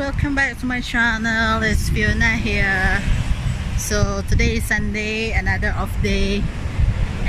welcome back to my channel. It's Fiona here. So today is Sunday, another off day,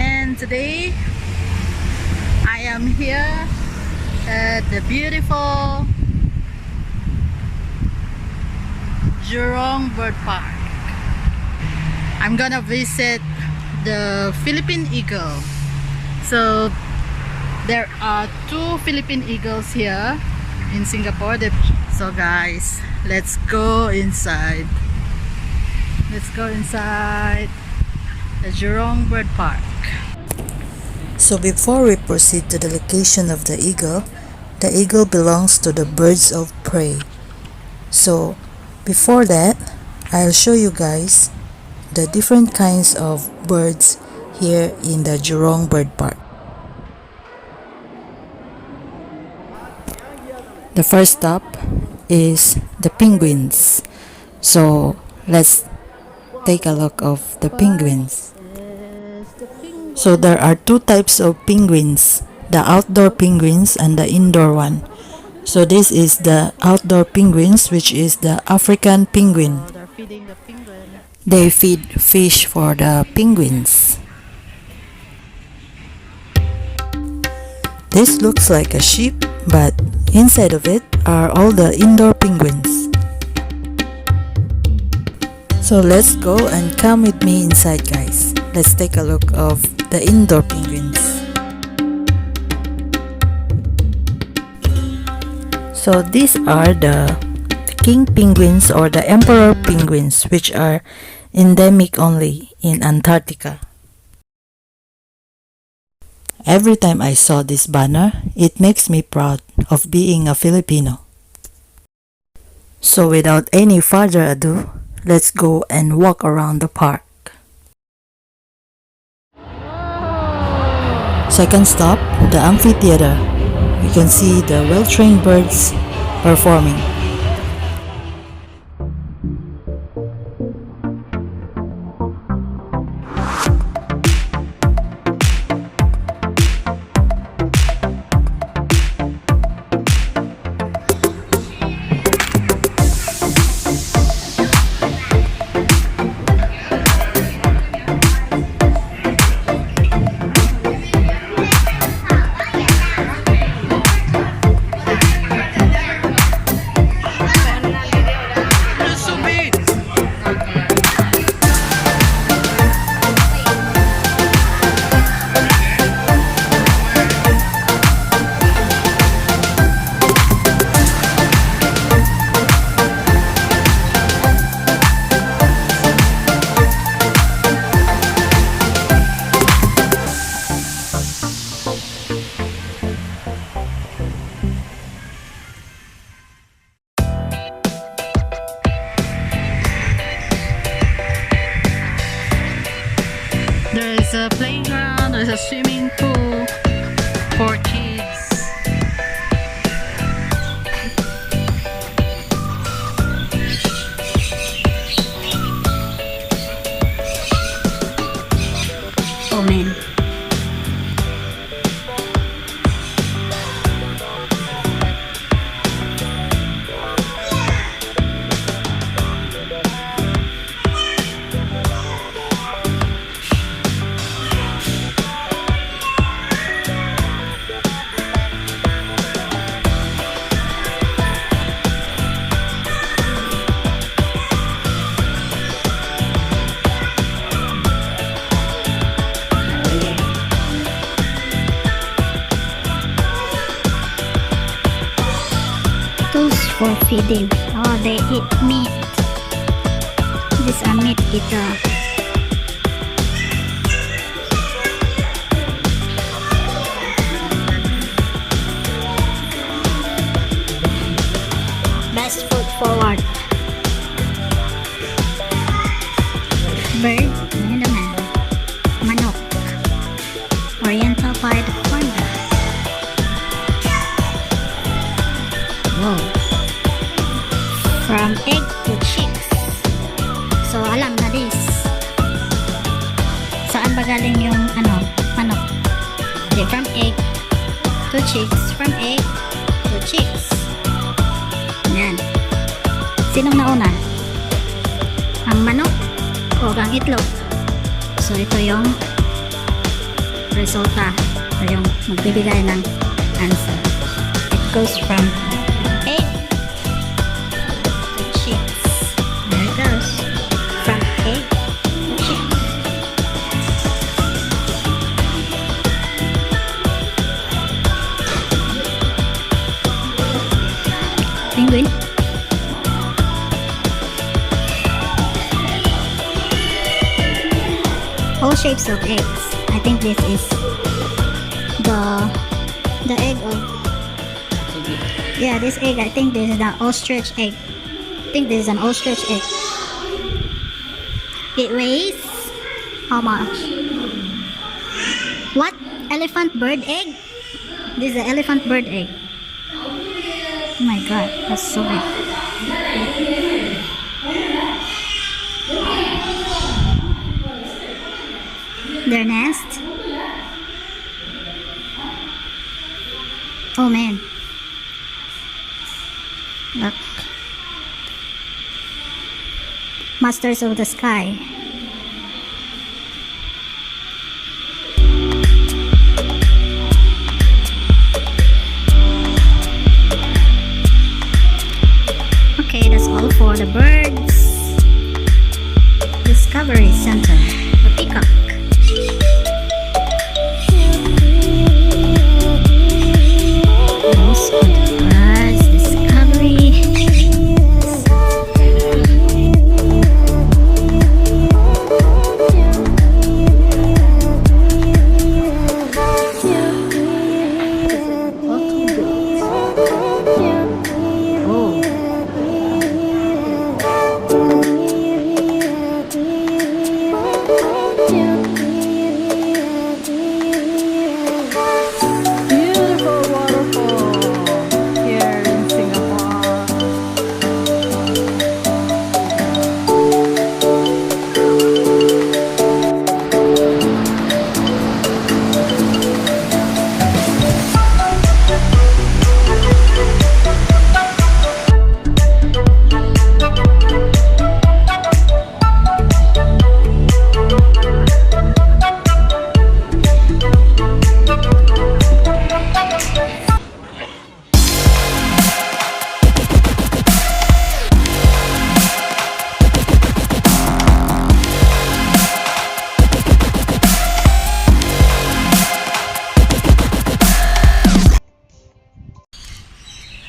and today I am here at the beautiful Jurong Bird Park. I'm gonna visit the Philippine eagle. So there are two Philippine eagles here in Singapore. So guys, let's go inside. Let's go inside the Jurong Bird Park. So before we proceed to the location of the eagle belongs to the birds of prey. So before that, I'll show you guys the different kinds of birds here in the Jurong Bird Park. The first stop is the penguins. So let's take a look of the penguins. So there are two types of penguins, the outdoor penguins and the indoor one. So this is the outdoor penguins, which is the African penguin. They're feeding the penguin. They feed fish for the penguins. This looks like a sheep, but inside of it are all the indoor penguins. So let's go and come with me inside, guys. Let's take a look of the indoor penguins. So these are the king penguins or the emperor penguins, which are endemic only in Antarctica. Every time I saw this banner, it makes me proud of being a Filipino. So without any further ado, let's go and walk around the park. Second stop, the amphitheater. You can see the well-trained birds performing. There is a playground, there's a swimming pool for kids. Oh man. For feeding. Oh, they eat meat. These are meat eater. Best foot forward. Bird, ano naman? Manok. Oriental pied panda. Wow. From egg to chicks. So alam na this. Saan ba galing yung manok? From egg to chicks. From egg to chicks. Yan. Sinong nauna? Ang manok o ang itlog? So ito yung resulta. Ito yung magbibigay ng answer. It goes from egg to chicks. There it goes. From egg to chicks. Penguin. All shapes of eggs. I think this is the egg of, yeah, this egg, I think this is an ostrich egg. I think this is an ostrich egg. It weighs how much? What? Elephant bird egg? This is an elephant bird egg. Oh my god, that's so big. Their nest. Oh man. Look. Masters of the sky. Okay, that's all for the birds. Discovery Center. The peacock. Also the birds discovery.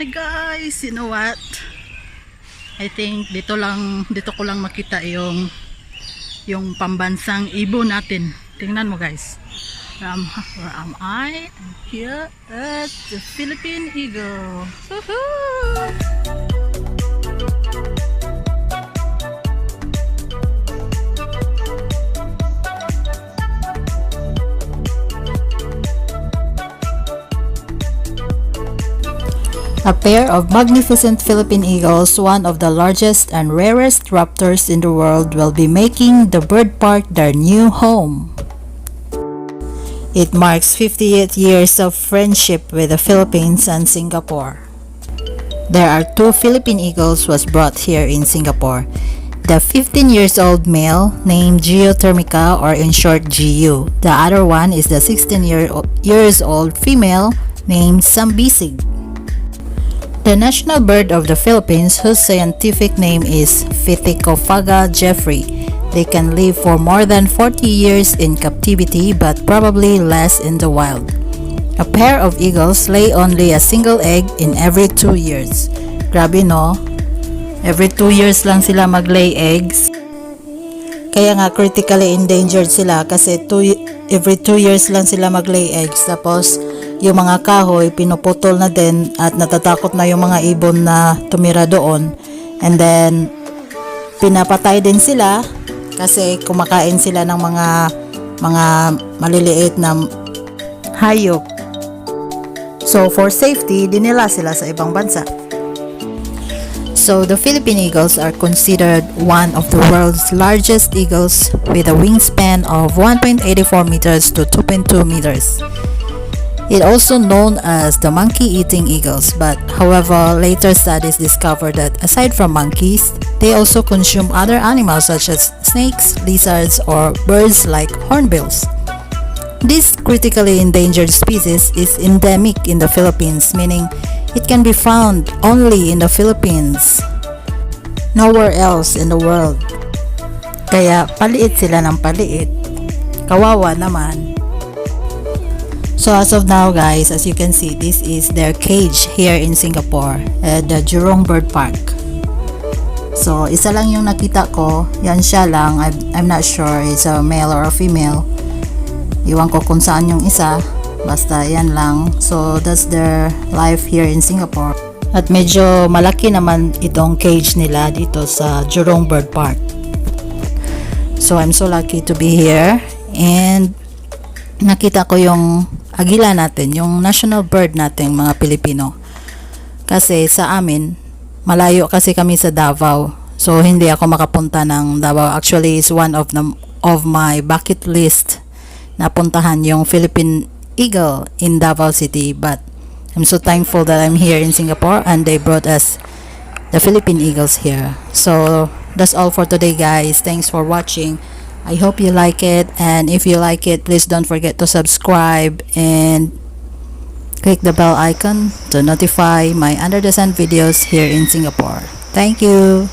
Hi guys, you know what? I think dito ko lang makita yung pambansang ibon natin. Tingnan mo guys. Where am I? I'm here at the Philippine Eagle. Woohoo! A pair of magnificent Philippine eagles, one of the largest and rarest raptors in the world, will be making the bird park their new home. It marks 58 years of friendship with the Philippines and Singapore. There are 2 Philippine eagles was brought here in Singapore. The 15 years old male named Geothermica, or in short GU. The other one is the 16 years old female named Sambisig. The national bird of the Philippines, whose scientific name is Pithecophaga jeffrey. They can live for more than 40 years in captivity, but probably less in the wild. A pair of eagles lay only a single egg in every 2 years. Grabe no? Every 2 years lang sila mag-lay eggs. Kaya nga critically endangered sila kasi every 2 years lang sila mag-lay eggs. Tapos yung mga kahoy pinuputol na din at natatakot na yung mga ibon na tumira doon, and then pinapatay din sila kasi kumakain sila ng mga maliliit na hayop. So for safety, dinila sila sa ibang bansa. So the Philippine eagles are considered one of the world's largest eagles with a wingspan of 1.84 meters to 2.2 meters. It also known as the monkey-eating eagles, but however, later studies discovered that aside from monkeys, they also consume other animals such as snakes, lizards, or birds like hornbills. This critically endangered species is endemic in the Philippines, meaning it can be found only in the Philippines, nowhere else in the world. Kaya paliit sila ng paliit. Kawawa naman. So as of now guys, as you can see, this is their cage here in Singapore at the Jurong Bird Park. So isa lang yung nakita ko, yan siya lang. I'm not sure it's a male or a female. Iwan ko kung saan yung isa, basta yan lang. So that's their life here in Singapore. At medyo malaki naman itong cage nila dito sa Jurong Bird Park. So I'm so lucky to be here, and nakita ko yung agila natin, yung national bird natin mga Pilipino. Kasi sa amin, malayo kasi kami sa Davao. So hindi ako makapunta ng Davao. Actually, it's one of my bucket list na puntahan yung Philippine Eagle in Davao City, but I'm so thankful that I'm here in Singapore and they brought us the Philippine Eagles here. So that's all for today guys. Thanks for watching. I hope you like it, and if you like it, please don't forget to subscribe and click the bell icon to notify my under the sun videos here in Singapore. Thank you.